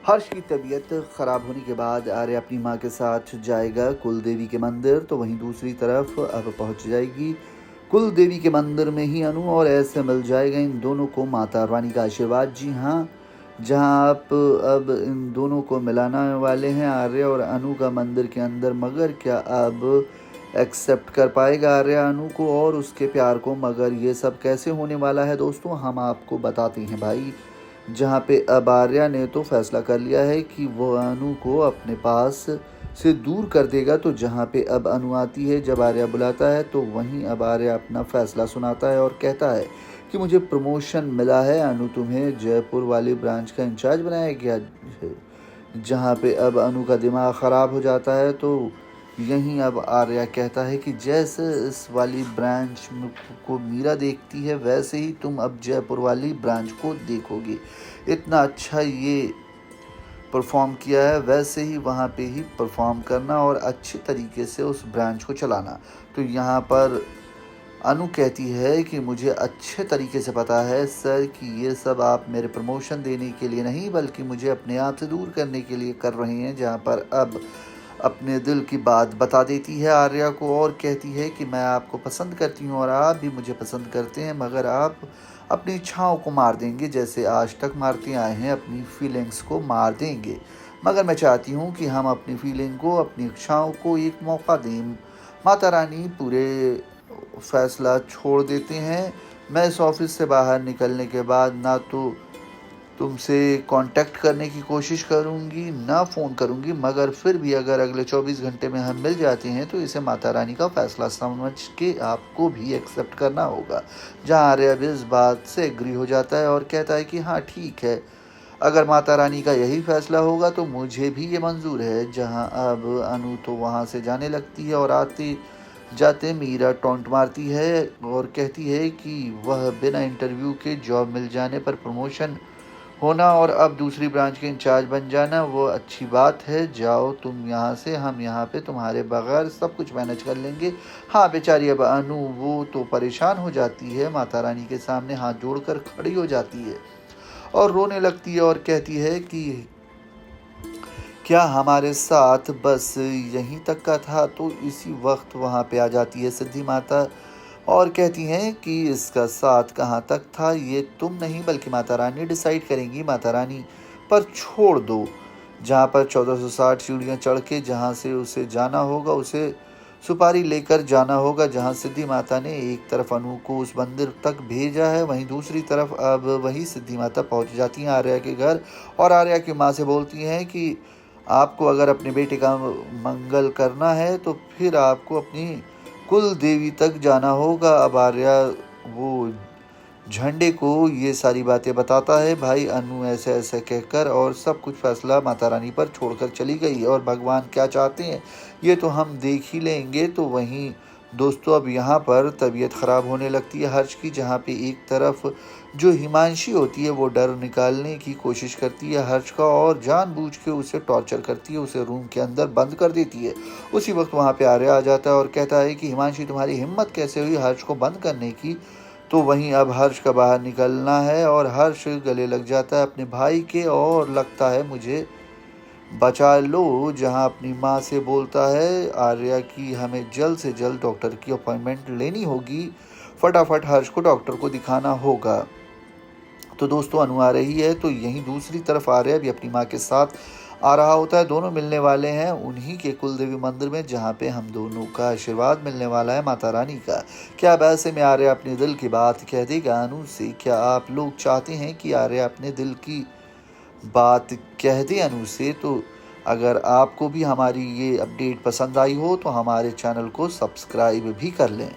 हर्ष की तबीयत ख़राब होने के बाद आर्या अपनी मां के साथ जाएगा कुल देवी के मंदिर, तो वहीं दूसरी तरफ अब पहुंच जाएगी कुल देवी के मंदिर में ही अनु, और ऐसे मिल जाएगा इन दोनों को माता रानी का आशीर्वाद। जी हाँ, जहां आप अब इन दोनों को मिलाने वाले हैं आर्या और अनु का मंदिर के अंदर, मगर क्या अब एक्सेप्ट कर पाएगा आर्या अनु को और उसके प्यार को? मगर ये सब कैसे होने वाला है दोस्तों, हम आपको बताते हैं भाई। जहाँ पे अब आर्या ने तो फैसला कर लिया है कि वो अनु को अपने पास से दूर कर देगा, तो जहाँ पे अब अनु आती है, जब आर्या बुलाता है तो वहीं अब आर्या अपना फैसला सुनाता है और कहता है कि मुझे प्रमोशन मिला है अनु, तुम्हें जयपुर वाली ब्रांच का इंचार्ज बनाया गया है। जहाँ पे अब अनु का दिमाग ख़राब हो जाता है, तो यहीं अब आर्या कहता है कि जैसे इस वाली ब्रांच को मीरा देखती है, वैसे ही तुम अब जयपुर वाली ब्रांच को देखोगे। इतना अच्छा ये परफॉर्म किया है, वैसे ही वहाँ पे ही परफॉर्म करना और अच्छे तरीके से उस ब्रांच को चलाना। तो यहाँ पर अनु कहती है कि मुझे अच्छे तरीके से पता है सर कि ये सब आप मेरे प्रमोशन देने के लिए नहीं, बल्कि मुझे अपने आप से दूर करने के लिए कर रहे हैं। जहाँ पर अब अपने दिल की बात बता देती है आर्या को और कहती है कि मैं आपको पसंद करती हूँ और आप भी मुझे पसंद करते हैं, मगर आप अपनी इच्छाओं को मार देंगे जैसे आज तक मारते आए हैं, अपनी फीलिंग्स को मार देंगे। मगर मैं चाहती हूँ कि हम अपनी फीलिंग को, अपनी इच्छाओं को एक मौका दें। माता रानी पूरे फैसला छोड़ देते हैं। मैं इस ऑफिस से बाहर निकलने के बाद ना तो तुमसे कांटेक्ट करने की कोशिश करूंगी, ना फ़ोन करूंगी, मगर फिर भी अगर अगले 24 घंटे में हम मिल जाते हैं तो इसे माता रानी का फ़ैसला समझ के आपको भी एक्सेप्ट करना होगा। जहाँ आर्या भी इस बात से एग्री हो जाता है और कहता है कि हाँ ठीक है, अगर माता रानी का यही फ़ैसला होगा तो मुझे भी ये मंजूर है। जहाँ अब अनु तो वहाँ से जाने लगती है और आते जाते मीरा टॉन्ट मारती है और कहती है कि वह बिना इंटरव्यू के जॉब मिल जाने पर प्रमोशन होना और अब दूसरी ब्रांच के इंचार्ज बन जाना वो अच्छी बात है। जाओ तुम यहाँ से, हम यहाँ पे तुम्हारे बगैर सब कुछ मैनेज कर लेंगे। हाँ बेचारी अब अनु वो तो परेशान हो जाती है, माता रानी के सामने हाथ जोड़कर खड़ी हो जाती है और रोने लगती है और कहती है कि क्या हमारे साथ बस यहीं तक का था? तो इसी वक्त वहाँ पे आ जाती है सिद्धि माता और कहती हैं कि इसका साथ कहाँ तक था ये तुम नहीं बल्कि माता रानी डिसाइड करेंगी। माता रानी पर छोड़ दो। जहाँ पर 1460 सीढ़ियाँ चढ़ के जहाँ से उसे जाना होगा, उसे सुपारी लेकर जाना होगा। जहाँ सिद्धि माता ने एक तरफ अनु को उस मंदिर तक भेजा है, वहीं दूसरी तरफ अब वही सिद्धि माता पहुँच जाती हैं आर्या के घर और आर्या की माँ से बोलती हैं कि आपको अगर अपने बेटे का मंगल करना है तो फिर आपको अपनी कुल देवी तक जाना होगा। अब आर्या वो झंडे को ये सारी बातें बताता है। भाई अनु ऐसे ऐसे कहकर और सब कुछ फैसला माता रानी पर छोड़कर चली गई और भगवान क्या चाहते हैं ये तो हम देख ही लेंगे। तो वहीं दोस्तों अब यहाँ पर तबीयत ख़राब होने लगती है हर्ष की, जहाँ पे एक तरफ जो हिमांशी होती है वो डर निकालने की कोशिश करती है हर्ष का और जानबूझ के उसे टॉर्चर करती है, उसे रूम के अंदर बंद कर देती है। उसी वक्त वहाँ पे आर्या आ जाता है और कहता है कि हिमांशी तुम्हारी हिम्मत कैसे हुई हर्ष को बंद करने की? तो वहीं अब हर्ष का बाहर निकलना है और हर्ष गले लग जाता है अपने भाई के और लगता है मुझे बचा लो। जहां अपनी माँ से बोलता है आर्या की हमें जल्द से जल्द डॉक्टर की अपॉइंटमेंट लेनी होगी, फटाफट हर्ष को डॉक्टर को दिखाना होगा। तो दोस्तों अनु आ रही है, तो यहीं दूसरी तरफ आर्या भी अपनी माँ के साथ आ रहा होता है। दोनों मिलने वाले हैं उन्हीं के कुलदेवी मंदिर में, जहाँ पे हम दोनों का आशीर्वाद मिलने वाला है माता रानी का। क्या अब ऐसे में आर्या अपने दिल की बात कह देगा अनु से? क्या आप लोग चाहते हैं कि आर्या अपने दिल की बात कह दे अनु से? तो अगर आपको भी हमारी ये अपडेट पसंद आई हो तो हमारे चैनल को सब्सक्राइब भी कर लें।